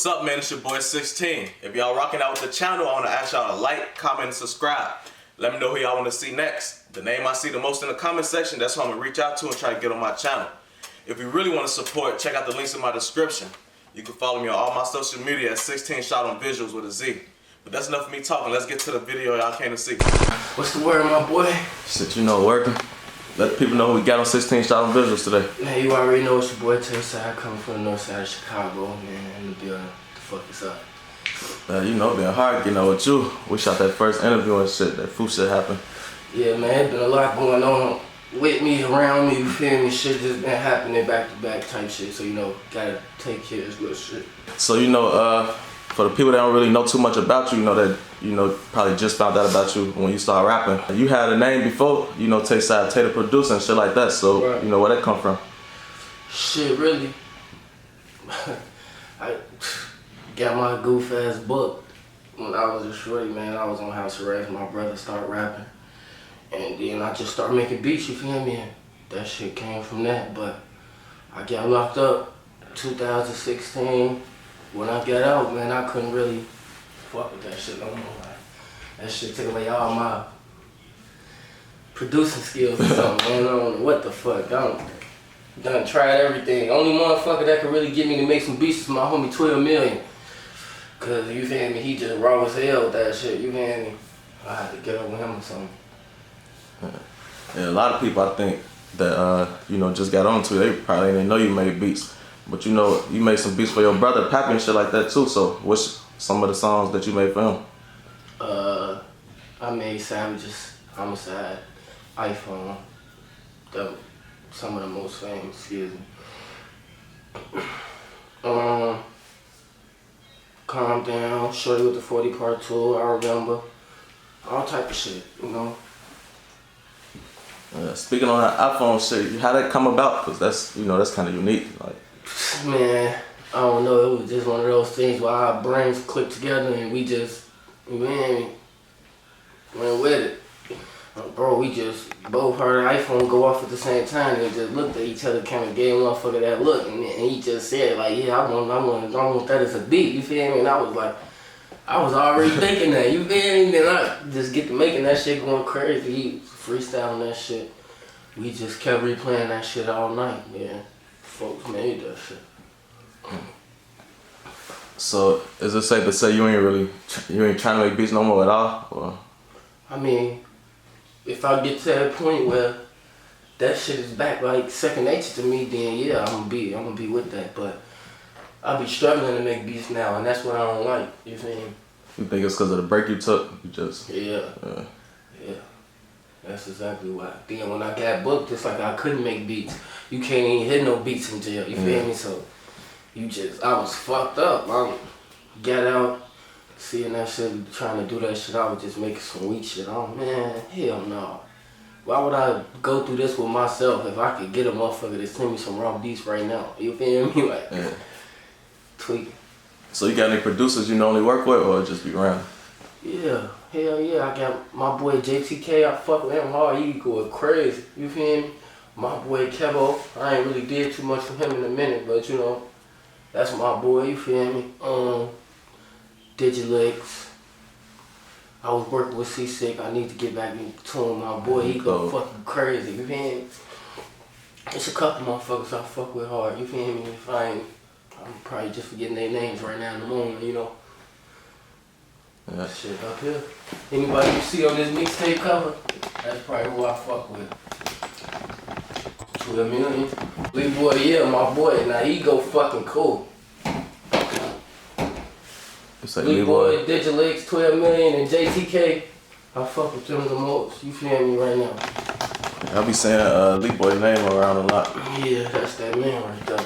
What's up, man? It's your boy 16. If y'all rocking out with the channel, I want to ask y'all to like, comment, and subscribe. Let me know who y'all want to see next. The name I see the most in the comment section, that's who I'm going to reach out to and try to get on my channel. If you really want to support, check out the links in my description. You can follow me on all my social media at 16 shot on Visualz with a Z. But that's enough of me talking. Let's get to the video y'all came to see. What's the word, my boy? Shit, you know, working. Let the people know who we got on 16 shot on Visualz today. Man, you already know it's your boy TaySav coming from the north side of Chicago, man, in the building. What the fuck is up? You know, been hard getting out with you. We shot that first interview and shit. That food shit happened. Yeah, man, it's been a lot going on with me, around me, you feel me? Shit just been happening back to back type shit. So, you know, gotta take care of this little shit. So, you know, for the people that don't really know too much about you, you know, that, you know, probably just found out about you when you started rapping. You had a name before, you know, TaySav, Tay the producer and shit like that. So, right. You know, where that come from? Shit, really? I got my goof ass book when I was a shorty, man. I was on house arrest. My brother started rapping. And then I just started making beats, you feel me? And that shit came from that. But I got locked up 2016. When I got out, man, I couldn't really fuck with that shit no more. Like, that shit took away all my producing skills or something, man. I don't know what the fuck. I done tried everything. Only motherfucker that could really get me to make some beats is my homie 12 million. Cause you feel me, he just raw as hell with that shit, you feel me? I had to get up with him or something. Yeah, a lot of people I think that you know, just got on to, they probably didn't know you made beats. But you know, you made some beats for your brother, Pappy and shit like that too. So what's some of the songs that you made for him? I made Savages, Homicide, iPhone, some of the most famous, excuse me. Calm Down, Shorty with the 40 Part 2, I remember. All type of shit, you know. Speaking on that iPhone shit, how that come about? Cause that's, you know, that's kind of unique. Like, man, I don't know. It was just one of those things where our brains clicked together and we just, man, went with it. Bro, we just both heard an iPhone go off at the same time and just looked at each other, kind of gave motherfucker that look, and he just said like, yeah, I want that as a beat. You feel me? And I was like, I was already thinking that. You feel me? Then I just get to making that shit going crazy. He freestyling that shit. We just kept replaying that shit all night, man. Folks made that shit. So is it safe to say you ain't trying to make beats no more at all? Or? I mean, if I get to that point where that shit is back like second nature to me, then yeah, I'm gonna be with that. But I be struggling to make beats now, and that's what I don't like. You feel me? You think it's because of the break you took? You just yeah. That's exactly why. Then when I got booked, it's like I couldn't make beats. You can't even hit no beats in jail. You feel me? So I was fucked up. I got out, seeing that shit, trying to do that shit. I was just making some weak shit. Oh man, hell no. Why would I go through this with myself if I could get a motherfucker to send me some raw beats right now? You feel me? Like tweaking. So you got any producers you normally work with, or just be around? Yeah, hell yeah. I got my boy JTK. I fuck with him hard. He going crazy. You feel me? My boy Kevo. I ain't really did too much for him in a minute, but you know, that's my boy. You feel me? Visualz. I was working with C6. I need to get back into him. My boy, he go fucking crazy. You feel me? It's a couple motherfuckers I fuck with hard. You feel me? If I ain't, I'm probably just forgetting their names right now in the moment, you know. Yeah. Shit up here. Anybody you see on this mixtape cover, that's probably who I fuck with. 12 million. Big boy, yeah, my boy. Now he go fucking cool. Big boy, Visualz, 12 million, and JTK. I fuck with them the most. You feel me right now? I be saying Lee Boy's name around a lot. Yeah, that's that man right there.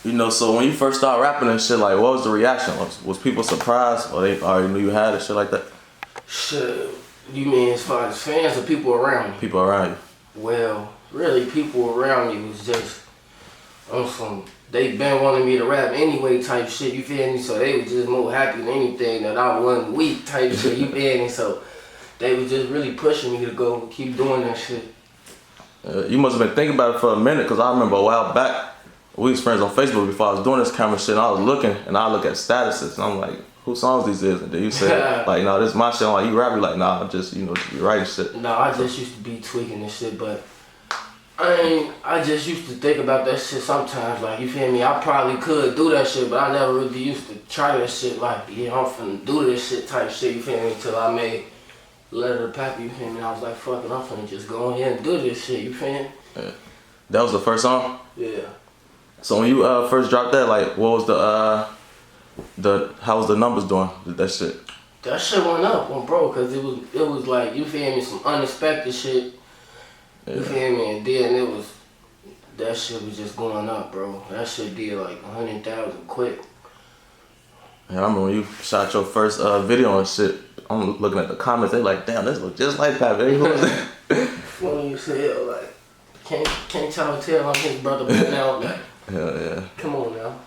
You know, so when you first started rapping and shit, like, what was the reaction? Was people surprised, or they already knew you had it, shit like that? Shit, you mean as far as fans or people around me? People around you. Well, really, people around me was just on some, they been wanting me to rap anyway type shit, you feel me? So they was just more happy than anything that I wasn't weak type shit, you feel me? So they was just really pushing me to go keep doing that shit. You must have been thinking about it for a minute, because I remember a while back, we was friends on Facebook before I was doing this camera shit, and I was looking, and I look at statuses, and I'm like, whose songs these is? And then you said, like, no, this is my shit. I'm like, you rap? You like, nah, I'm just, you know, just be writing shit. No, I just used to be tweaking and shit, but I just used to think about that shit sometimes, like, you feel me? I probably could do that shit, but I never really used to try that shit, like, yeah, I'm finna do this shit type shit, you feel me? Until I made Letter to Pappy, you feel me? I was like, fuck it, I'm finna just go ahead and do this shit, you feel me? Yeah. That was the first song? Yeah. So when you first dropped that, like, what was how was the numbers doing, that shit? That shit went up, bro, cause it was like, you feel me, some unexpected shit. Yeah. You feel me? And then that shit was just going up, bro. That shit did like 100,000 quick. Yeah, I remember when you shot your first video and shit. I'm looking at the comments. They like, damn, this look just like Pappy. Funny as hell, like can't tell I'm his brother right now. Like, yeah. Come on now.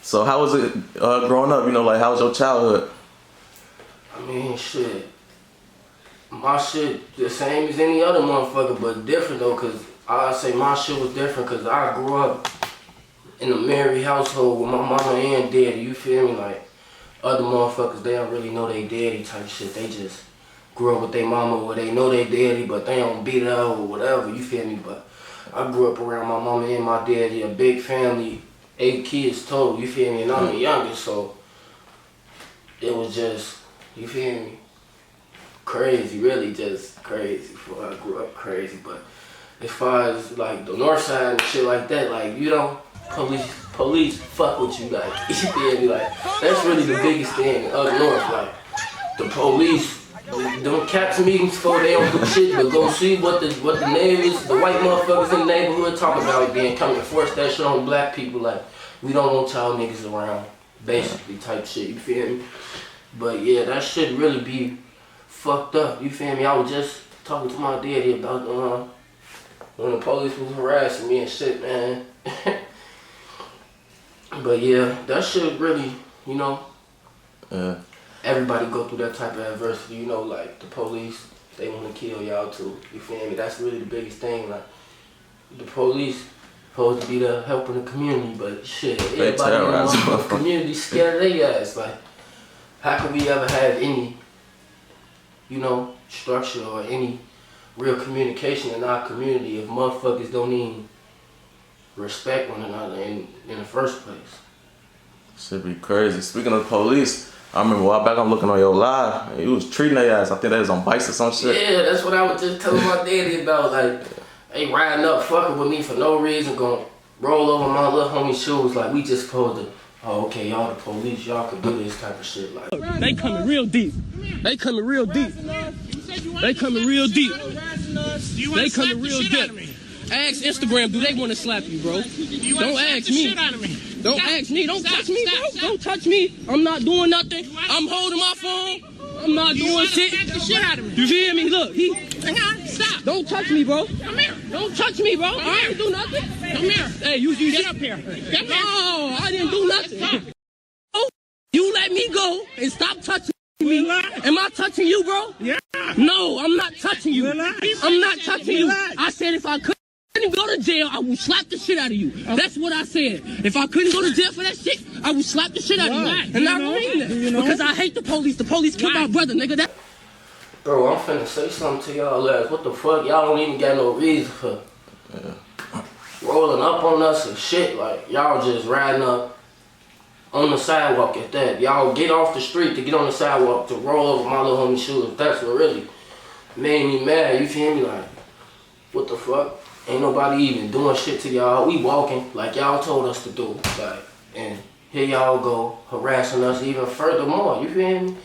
So how was it growing up? You know, like how was your childhood? I mean, shit. My shit the same as any other motherfucker, but different though, cause I say my shit was different, cause I grew up in a married household with my mama and daddy. You feel me? Like other motherfuckers, they don't really know they daddy type shit. They just grew up with their mama, or they know they daddy, but they don't beat it out or whatever. You feel me? But I grew up around my mama and my daddy, a big family, 8 kids total. You feel me? And I'm the youngest, so it was just, you feel me? Crazy, really just crazy. Before I grew up crazy, but as far as like the north side and shit like that, like you don't police fuck with you, like you feel me? Like that's really the biggest thing up north. Like the police, them cats meetings for they don't do shit, but go see what the neighbors, the white motherfuckers in the neighborhood talk about, then come and force that shit on black people. Like we don't want y'all niggas around, basically type shit. You feel me? But yeah, that shit really be fucked up, you feel me? I was just talking to my daddy about when the police was harassing me and shit, man. But yeah, that shit really, you know, everybody go through that type of adversity, you know, like the police, they want to kill y'all too, you feel me? That's really the biggest thing, like the police supposed to be the helping the community, but shit, everybody in the community scared of their ass. Like, how can we ever have any, you know, structure or any real communication in our community if motherfuckers don't even respect one another in the first place? Should be crazy. Speaking of police, I remember a while back I'm looking on your live, and you was treating their ass. I think they was on bikes or some shit. Yeah, that's what I was just telling my daddy about. Like, they riding up fucking with me for no reason, gonna roll over my little homie's shoes. Like, we just supposed to, oh, okay, y'all the police, y'all could do this type of shit. Like, they coming real deep. They coming real deep. They coming real deep. They coming real deep. Ask Instagram, do they want to slap you, bro? Don't ask me. Don't ask me. Don't touch me, bro. Don't touch me. I'm not doing nothing. I'm holding my phone. I'm not doing shit. You feel me? Look, stop. Don't touch me, bro. Come here. Don't touch me, bro. I didn't do nothing. Come here. Hey, you get up here. Get no, I didn't do nothing. You let me go and stop touching me. Am I touching you, bro? Yeah. No, I'm not touching you. I'm not touching you. I said if I couldn't go to jail, I would slap the shit out of you. That's what I said. If I couldn't go to jail for that shit, I would slap the shit out of you. And I mean that. Because I hate the police. The police killed my brother, nigga. Bro, I'm finna say something to y'all ass. What the fuck? Y'all don't even got no reason for rolling up on us and shit. Like, y'all just riding up on the sidewalk at that. Y'all get off the street to get on the sidewalk to roll over my little homie's shoes. That's what really made me mad. You feel me? Like, what the fuck? Ain't nobody even doing shit to y'all. We walking like y'all told us to do. Like, and here y'all go harassing us even furthermore. You feel me?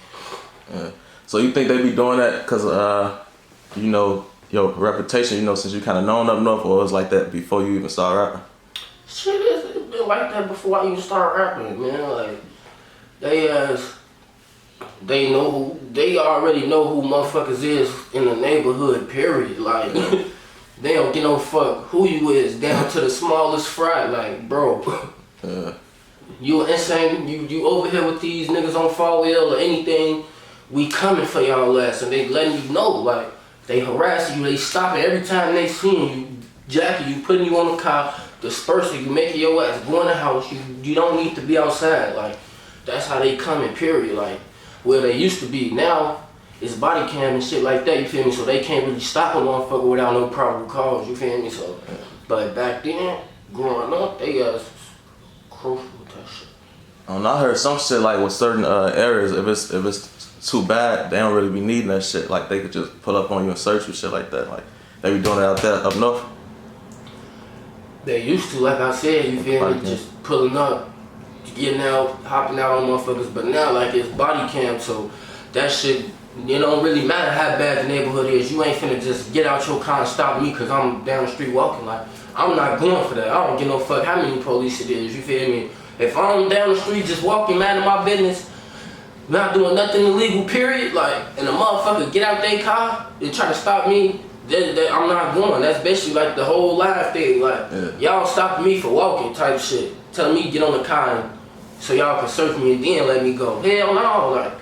Yeah. So you think they be doing that because, you know, your reputation, you know, since you kind of known up north, or it was like that before you even started rapping? Shit, it's been like that before I even started rapping, man. Like, they already know who motherfuckers is in the neighborhood, period. Like, they don't get no fuck who you is down to the smallest fry. Like, bro, you insane, you over here with these niggas on 4L or anything, we coming for y'all ass, and they letting you know, like, they harassing you, they stopping every time they seeing you, jacking you, putting you on the car, disperse it. You make your ass go in the house. You don't need to be outside. Like, that's how they coming, period. Like, where they used to be. Now, it's body cam and shit like that, you feel me? So they can't really stop a motherfucker without no probable cause, you feel me? So, but back then, growing up, they got crucial with that shit. I heard some shit like with certain areas, if it's too bad, they don't really be needing that shit. Like they could just pull up on you and search you, shit like that. Like they be doing it out there up north. They used to, like I said, you feel me? Just pulling up, getting out, hopping out on motherfuckers. But now, like, it's body cam, so that shit, it don't really matter how bad the neighborhood is. You ain't finna just get out your car and stop me because I'm down the street walking. Like, I'm not going for that. I don't give no fuck how many police it is, you feel me? If I'm down the street just walking, minding my business, not doing nothing illegal, period, like, and a motherfucker get out their car and try to stop me, I'm not going. That's basically like the whole life thing. Like, y'all stopping me for walking type shit. Telling me to get on the car and, so y'all can search me and then let me go. Hell no, like,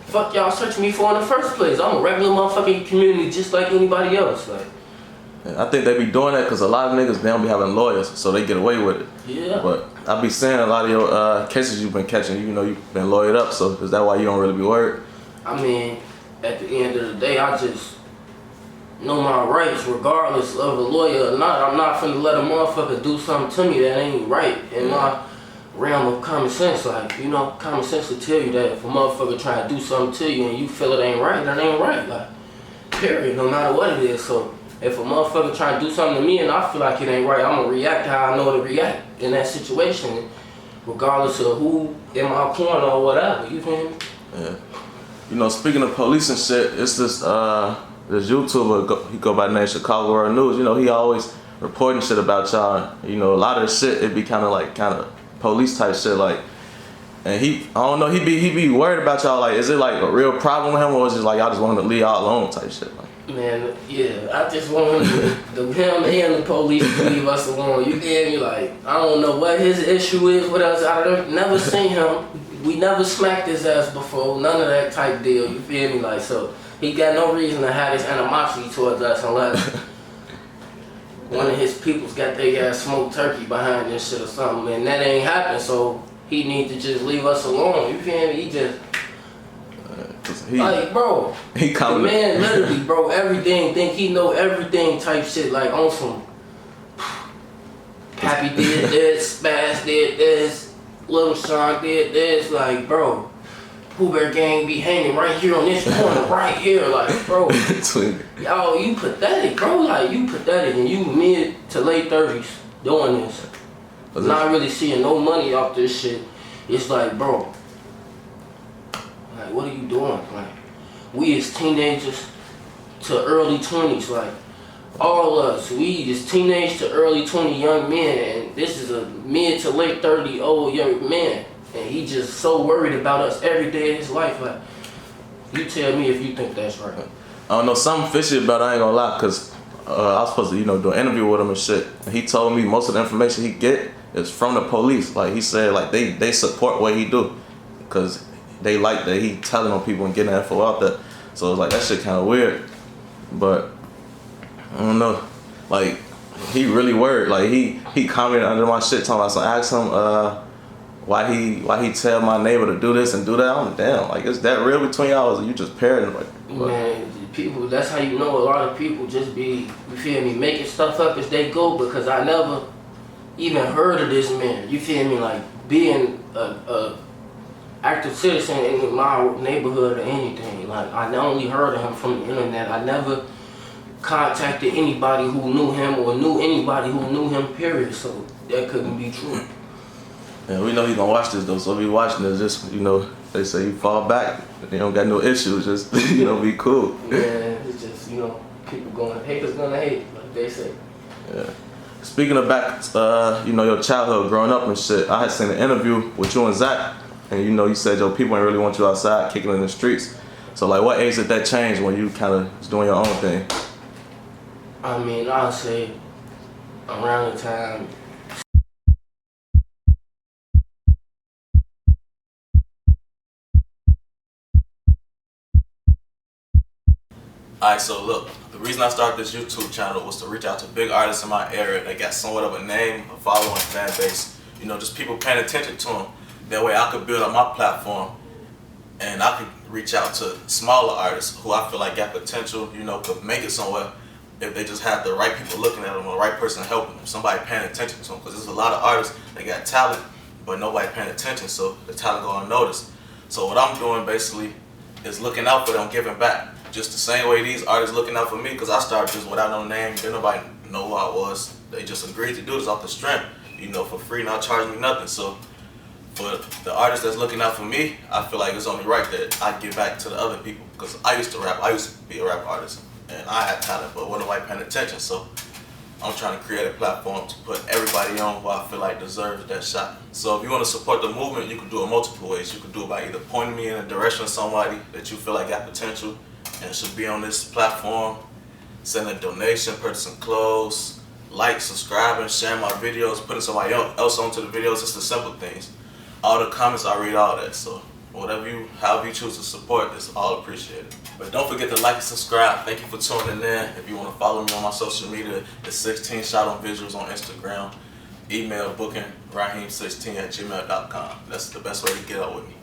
fuck y'all searching me for in the first place. I'm a regular motherfucking community just like anybody else. Like, I think they be doing that because a lot of niggas, they don't be having lawyers, so they get away with it. Yeah. But I be seeing a lot of your cases you've been catching, you know, you've been lawyered up, so is that why you don't really be worried? I mean, at the end of the day, I just know my rights regardless of a lawyer or not. I'm not finna let a motherfucker do something to me that ain't right in my realm of common sense. Like, you know, common sense will tell you that if a motherfucker try to do something to you and you feel it ain't right, that ain't right. Like, period, no matter what it is. So if a motherfucker try to do something to me and I feel like it ain't right, I'm gonna react how I know to react in that situation, regardless of who in my corner or whatever, you feel me? Yeah. You know, speaking of police and shit, it's this YouTuber, he go by the name Chicago World News. You know, he always reporting shit about y'all. You know, a lot of the shit, it be kind of police type shit, like, and I don't know, he be worried about y'all. Like, is it like a real problem with him, or is it like y'all just want him to leave y'all alone type shit? Like, man, yeah, I just want him and the police to leave us alone. You get me? Like, I don't know what his issue is with us. I never seen him. We never smacked his ass before. None of that type deal. You feel me? Like, so he got no reason to have this animosity towards us unless one of his people's got their ass smoked turkey behind this shit or something, and that ain't happened. So he need to just leave us alone. You feel me? He just. Like, bro, the man literally, bro, everything, think he know everything type shit, like on some Pappy did this, Spaz did this, Little Sean did this, like, bro, Pooh Bear Gang be hanging right here on this corner, right here, like, bro, y'all, you pathetic, bro, like, you pathetic, and you mid to late 30s doing this, not really seeing no money off this shit. It's like, bro, like, what are you doing? Like, we as teenagers to early 20s, like, all of us, we as teenage to early 20 young men, and this is a mid to late 30 old young man, and he just so worried about us every day of his life. Like, you tell me if you think that's right. I don't know, something fishy about it, I ain't gonna lie, because I was supposed to, you know, do an interview with him and shit, and he told me most of the information he get is from the police. Like, he said, like, they support what he do, because they like that he telling on people and getting that info out there. So it's like, that shit kind of weird. But I don't know. Like, he really worried. Like, he commented under my shit talking about, so I asked him why he tell my neighbor to do this and do that. I'm damn. Like, is that real between y'all, or you just paranoid? Man, people, that's how you know a lot of people just be, you feel me, making stuff up as they go, because I never even heard of this man. You feel me? Like, being a active citizen in my neighborhood or anything. Like, I only heard of him from the internet. I never contacted anybody who knew him or knew anybody who knew him, period. So that couldn't be true. Yeah, we know he's gonna watch this though, so if he watching this, just, you know, they say you fall back, they don't got no issues, just, you know, be cool. Yeah, it's just, you know, people haters gonna hate, like they say. Yeah. Speaking of back, you know, your childhood growing up and shit, I had seen an interview with you and Zach. And you know, you said your people ain't really want you outside kicking in the streets. So like, what age did that change when you kind of was doing your own thing? I mean, I'll say around the time. Alright, so look, the reason I started this YouTube channel was to reach out to big artists in my area that got somewhat of a name, a following, fan base. You know, just people paying attention to them. That way I could build on my platform and I could reach out to smaller artists who I feel like got potential, you know, could make it somewhere if they just have the right people looking at them or the right person helping them, somebody paying attention to them. Because there's a lot of artists that got talent, but nobody paying attention, so the talent go unnoticed. So what I'm doing basically is looking out for them, giving back. Just the same way these artists looking out for me, because I started just without no name, didn't nobody know who I was. They just agreed to do this off the strength, you know, for free, not charging me nothing. So for the artist that's looking out for me, I feel like it's only right that I give back to the other people. Because I used to rap, I used to be a rap artist, and I had talent, but wasn't nobody paying attention. So I'm trying to create a platform to put everybody on who I feel like deserves that shot. So if you want to support the movement, you can do it multiple ways. You can do it by either pointing me in the direction of somebody that you feel like got potential and should be on this platform, send a donation, purchasing clothes, like, subscribing, sharing my videos, putting somebody else onto the videos. It's the simple things. All the comments, I read all that. So however you choose to support, it's all appreciated. But don't forget to like and subscribe. Thank you for tuning in. If you want to follow me on my social media, it's 16 Shot on Visualz on Instagram. Email booking raheem16@gmail.com. That's the best way to get up with me.